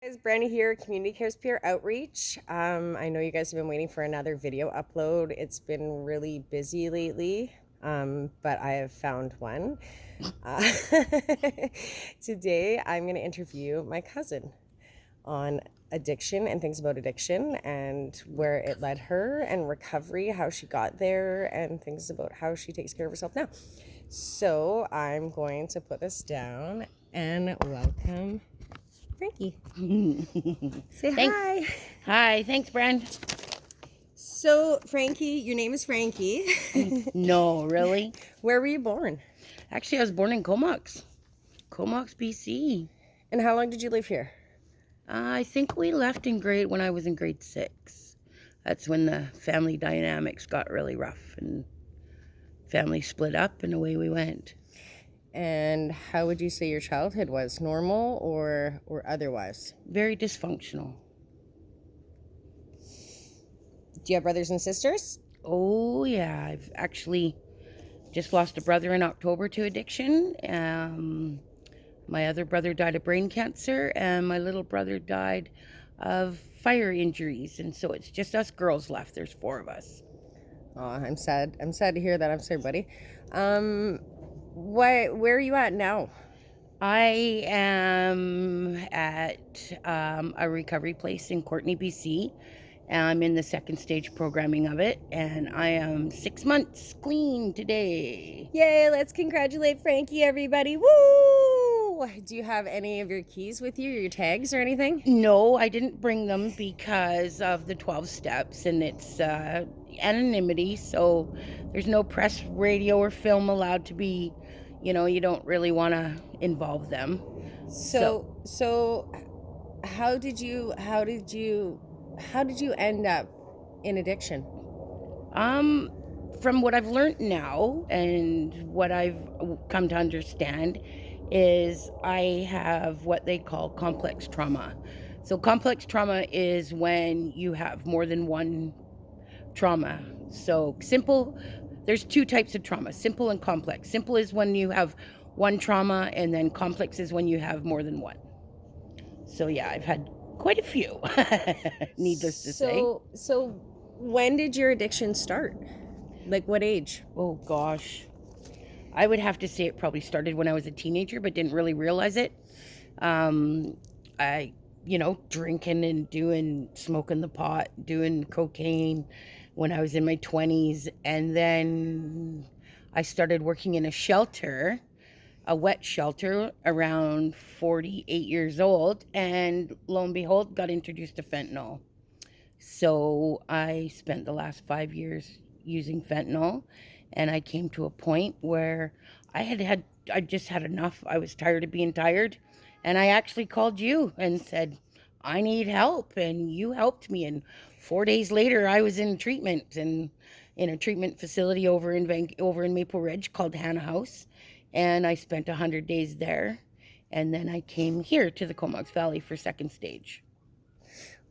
Guys, Brandy here, Community Cares Peer Outreach. I know you guys have been waiting for another video upload. It's been really busy lately, but I have found one. Uh, Today, I'm going to interview my cousin on addiction and things about addiction and where it led her and recovery, how she got there, and things about how she takes care of herself now. So I'm going to put this down and welcome Frankie. Say Thanks. hi. Hi, thanks, Brand. So, Frankie, your name is Frankie. No, really? Where were you born? Actually, I was born in Comox, BC. And how long did you live here? I think we left when I was in grade 6. That's when the family dynamics got really rough and family split up and away we went. And how would you say your childhood was? Normal or otherwise? Very dysfunctional. Do you have brothers and sisters? Oh, yeah. I've actually just lost a brother in October to addiction. My other brother died of brain cancer, and my little brother died of fire injuries. And so it's just us girls left. There's 4 of us. Oh, I'm sad. I'm sad to hear that. I'm sorry, buddy. Where are you at now? I am at a recovery place in Courtenay, BC. I'm in the 2nd stage programming of it, and I am 6 months clean today. Yay, let's congratulate Frankie, everybody. Woo! Do you have any of your keys with you, or your tags or anything? No, I didn't bring them because of the 12 steps, and it's anonymity, so there's no press, radio, or film allowed to be, you don't really want to involve them. So how did you end up in addiction? From what I've learned now and what I've come to understand is I have what they call complex trauma. So complex trauma is when you have more than one trauma. So there's 2 types of trauma, simple and complex. Simple is when you have one trauma, and then complex is when you have more than one. So yeah, I've had quite a few, needless to say. So when did your addiction start? Like what age? Oh gosh. I would have to say it probably started when I was a teenager, but didn't really realize it. I, drinking and smoking the pot, doing cocaine when I was in my 20s. And then I started working in a shelter, a wet shelter, around 48 years old. And lo and behold, got introduced to fentanyl. So I spent the last 5 years using fentanyl. And I came to a point where I just had enough. I was tired of being tired. And I actually called you and said, I need help. And you helped me. And 4 days later, I was in treatment and in a treatment facility over in Maple Ridge called Hannah House. And I spent 100 days there. And then I came here to the Comox Valley for 2nd stage.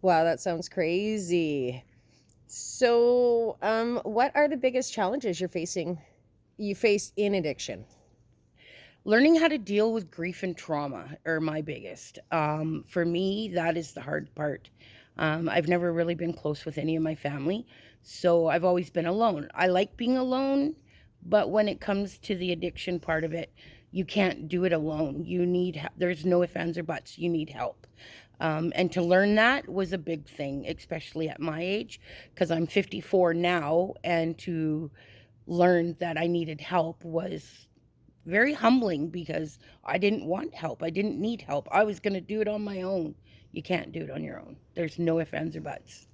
Wow, that sounds crazy. So, what are the biggest challenges you face in addiction? Learning how to deal with grief and trauma are my biggest. For me, that is the hard part. I've never really been close with any of my family, so I've always been alone. I like being alone, but when it comes to the addiction part of it, you can't do it alone. There's no ifs, ands, or buts. You need help. And to learn that was a big thing, especially at my age, because I'm 54 now, and to learn that I needed help was very humbling because I didn't want help. I didn't need help. I was going to do it on my own. You can't do it on your own. There's no ifs, ands, or buts.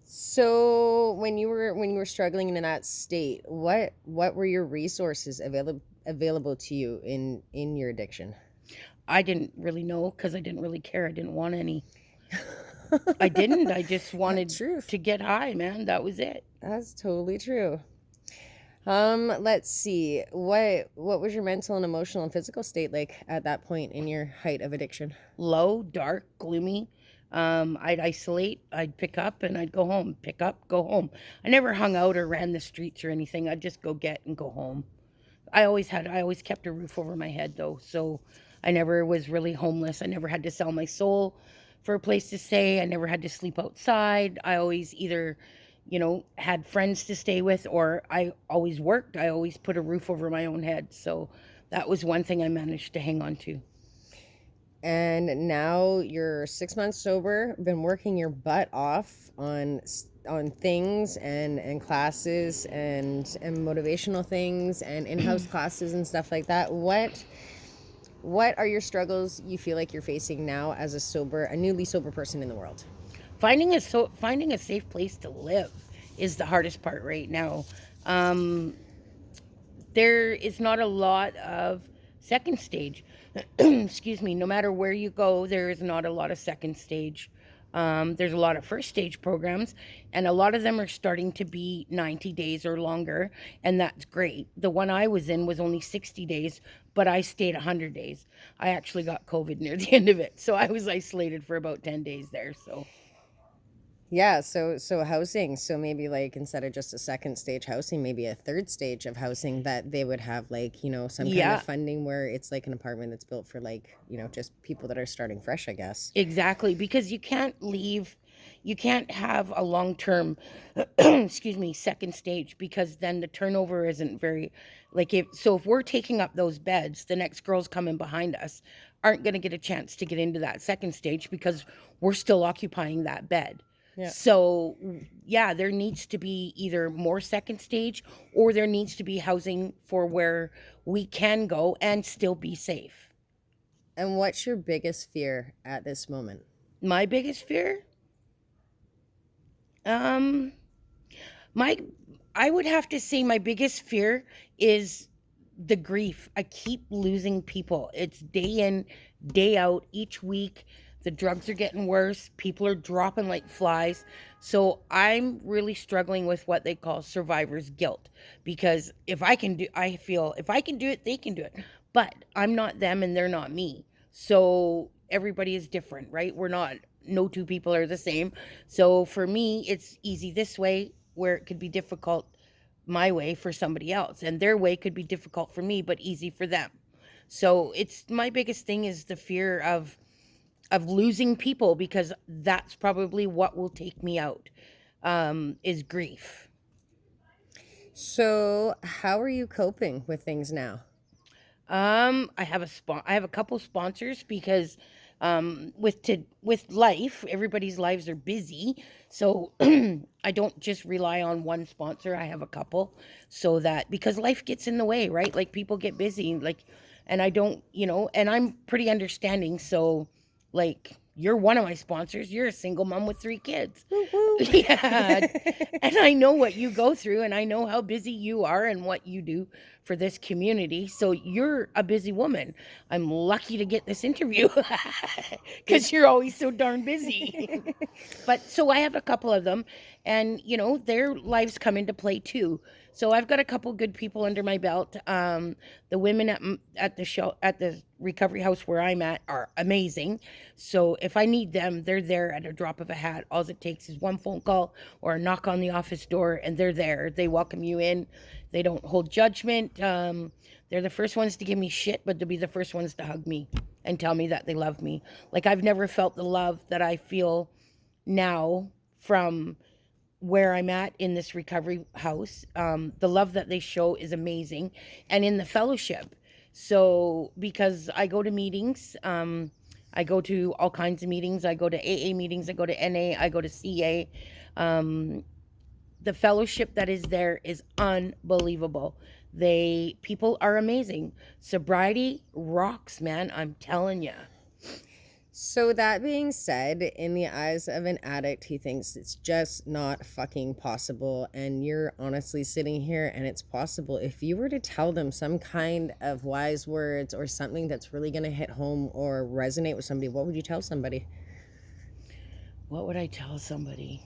So when you were struggling in that state, what were your resources available to you in your addiction? I didn't really know because I didn't really care. I didn't want any. I didn't. I just wanted to get high, man. That was it. That's totally true. Let's see. What was your mental and emotional and physical state like at that point in your height of addiction? Low, dark, gloomy. I'd isolate, I'd pick up, and I'd go home. Pick up, go home. I never hung out or ran the streets or anything. I'd just go get and go home. I always kept a roof over my head though, so I never was really homeless. I never had to sell my soul for a place to stay. I never had to sleep outside. I always either, had friends to stay with, or I always worked. I always put a roof over my own head. So that was one thing I managed to hang on to. And now you're 6 months sober, been working your butt off on things and classes and motivational things and in-house classes and stuff like that. What are your struggles you feel like you're facing now as a newly sober person in the world? Finding a safe place to live is the hardest part right now. There is not a lot of second stage. Excuse me. No matter where you go, there is not a lot of second stage. There's a lot of first stage programs, and a lot of them are starting to be 90 days or longer, and that's great. The one I was in was only 60 days, but I stayed 100 days. I actually got COVID near the end of it, so I was isolated for about 10 days there. So Yeah, so housing, so maybe like instead of just a second stage housing, maybe a third stage of housing that they would have like, some kind yeah, of funding where it's like an apartment that's built for like, just people that are starting fresh, I guess. exactly, because you can't have a long term, excuse me, second stage, because then the turnover isn't very, if we're taking up those beds, the next girls coming behind us aren't going to get a chance to get into that second stage because we're still occupying that bed. Yeah. So, yeah, there needs to be either more second stage, or there needs to be housing for where we can go and still be safe. And what's your biggest fear at this moment? My biggest fear? Um, my I would have to say my biggest fear is the grief. I keep losing people. It's day in, day out, each week. The drugs are getting worse. People are dropping like flies. So I'm really struggling with what they call survivor's guilt, because I feel if I can do it, they can do it. But I'm not them and they're not me. So everybody is different, right? No two people are the same. So for me, it's easy this way, where it could be difficult my way for somebody else, and their way could be difficult for me but easy for them. So it's my biggest thing is the fear of losing people, because that's probably what will take me out, is grief. So, how are you coping with things now? I have a couple sponsors, because with life, everybody's lives are busy. So I don't just rely on one sponsor. I have a couple, so that, because life gets in the way, right? Like, people get busy, and I don't, and I'm pretty understanding. So, like, you're one of my sponsors. You're a single mom with 3 kids. Yeah. And I know what you go through, and I know how busy you are and what you do for this community. So you're a busy woman. I'm lucky to get this interview because you're always so darn busy. But so I have a couple of them, and their lives come into play too. So I've got a couple good people under my belt. The women at the show, at the recovery house where I'm at, are amazing. So if I need them, they're there at a drop of a hat. All it takes is one phone call or a knock on the office door, and they're there. They welcome you in. They don't hold judgment. They're the first ones to give me shit, but they'll be the first ones to hug me and tell me that they love me. Like, I've never felt the love that I feel now from where I'm at in this recovery house. The love that they show is amazing, and in the fellowship. So, because I go to meetings, I go to all kinds of meetings. I go to AA meetings. I go to NA. I go to CA. The fellowship that is there is unbelievable. People are amazing. Sobriety rocks, man. I'm telling you. So that being said, in the eyes of an addict, he thinks it's just not fucking possible. And you're honestly sitting here and it's possible. If you were to tell them some kind of wise words or something that's really going to hit home or resonate with somebody, what would you tell somebody? What would I tell somebody?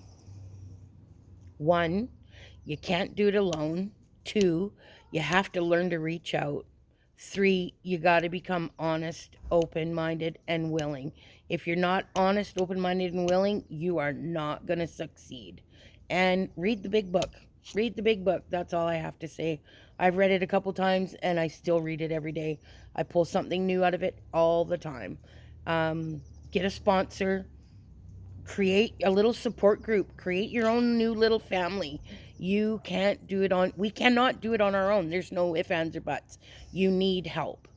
1, you can't do it alone. 2, you have to learn to reach out. 3, you got to become honest, open-minded, and willing. If you're not honest, open-minded, and willing, you are not going to succeed. And read the big book. Read the big book. That's all I have to say. I've read it a couple times and I still read it every day. I pull something new out of it all the time. Get a sponsor, create a little support group, create your own new little family. You can't do it on, we cannot do it on our own. There's no ifs, ands, or buts. You need help.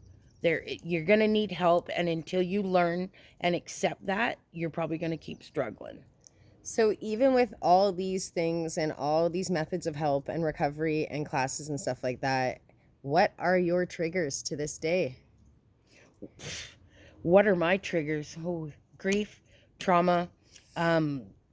You're going to need help. And until you learn and accept that, you're probably going to keep struggling. So even with all these things and all these methods of help and recovery and classes and stuff like that, what are your triggers to this day? What are my triggers? Oh, grief, trauma,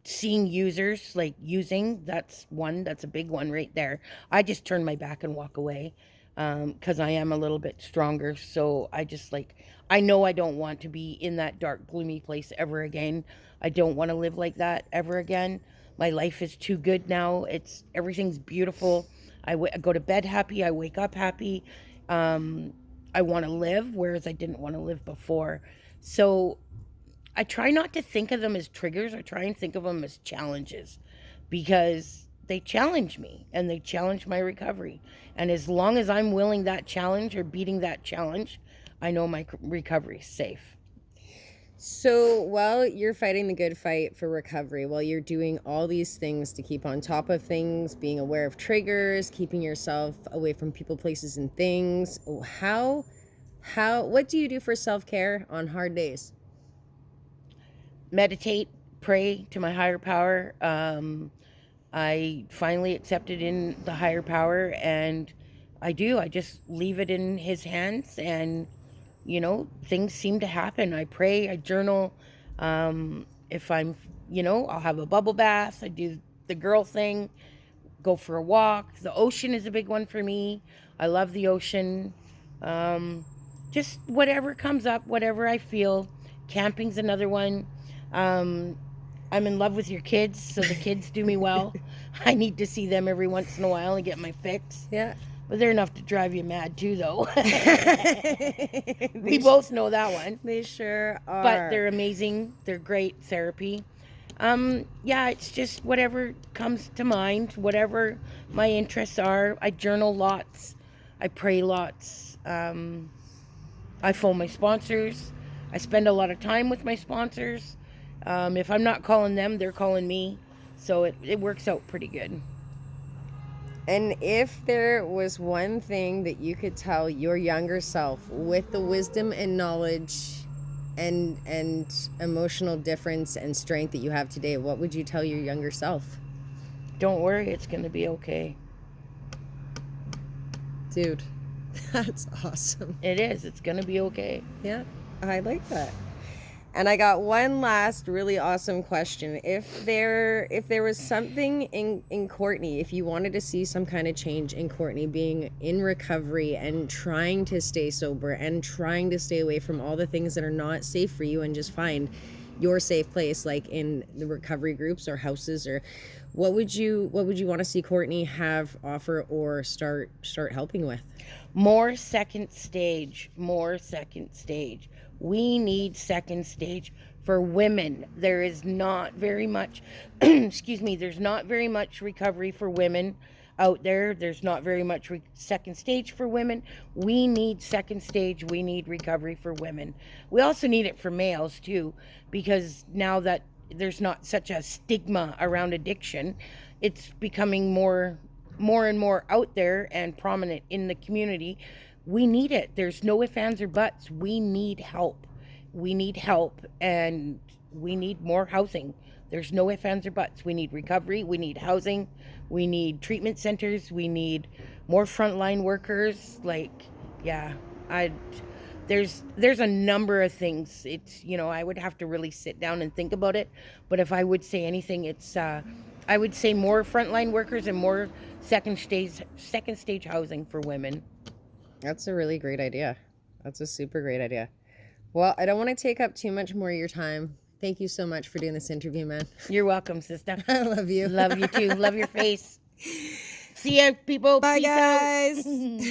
seeing users like using, that's a big one right there. I just turn my back and walk away because I am a little bit stronger. So I know I don't want to be in that dark, gloomy place ever again. I don't want to live like that ever again. My life is too good now. Everything's beautiful. I go to bed happy. I wake up happy. I want to live, whereas I didn't want to live before. So I try not to think of them as triggers. I try and think of them as challenges because they challenge me and they challenge my recovery. And as long as I'm willing that challenge or beating that challenge, I know my recovery is safe. So while you're fighting the good fight for recovery, while you're doing all these things to keep on top of things, being aware of triggers, keeping yourself away from people, places, and things, what do you do for self-care on hard days? Meditate, pray to my higher power. I finally accepted in the higher power, and I just leave it in his hands, and things seem to happen. I pray, I journal. If I'm, I'll have a bubble bath. I do the girl thing, go for a walk. The ocean is a big one for me. I love the ocean. Just whatever comes up, whatever I feel. Camping's another one. I'm in love with your kids, so the kids do me well. I need to see them every once in a while and get my fix. Yeah. But they're enough to drive you mad too, though. We both know that one. They sure are. But they're amazing. They're great therapy. It's just whatever comes to mind, whatever my interests are. I journal lots. I pray lots. I phone my sponsors. I spend a lot of time with my sponsors. If I'm not calling them, they're calling me. So it works out pretty good. And if there was one thing that you could tell your younger self with the wisdom and knowledge and emotional difference and strength that you have today, what would you tell your younger self? Don't worry, it's going to be okay. Dude, that's awesome. It is. It's going to be okay. Yeah, I like that. And I got one last really awesome question. If there was something in Courtney, if you wanted to see some kind of change in Courtney being in recovery and trying to stay sober and trying to stay away from all the things that are not safe for you and just find your safe place, like in the recovery groups or houses, or what would you want to see Courtney have, offer, or start helping with? More second stage. We need second stage for women. There is not very much, there's not very much recovery for women out there. There's not very much second stage for women. We need second stage. We need recovery for women. We also need it for males too, because now that there's not such a stigma around addiction, it's becoming more and more out there and prominent in the community. We need it. There's no ifs, ands, or buts. We need help. And we need more housing. There's no ifs, ands, or buts. We need recovery. We need housing. We need treatment centers. We need more frontline workers. There's a number of things. I would have to really sit down and think about it. But if I would say anything, I would say more frontline workers and more second stage housing for women. That's a really great idea. That's a super great idea. Well, I don't want to take up too much more of your time. Thank you so much for doing this interview, man. You're welcome, sister. I love you. Love you too. Love your face. See ya, people. Bye, Peace guys.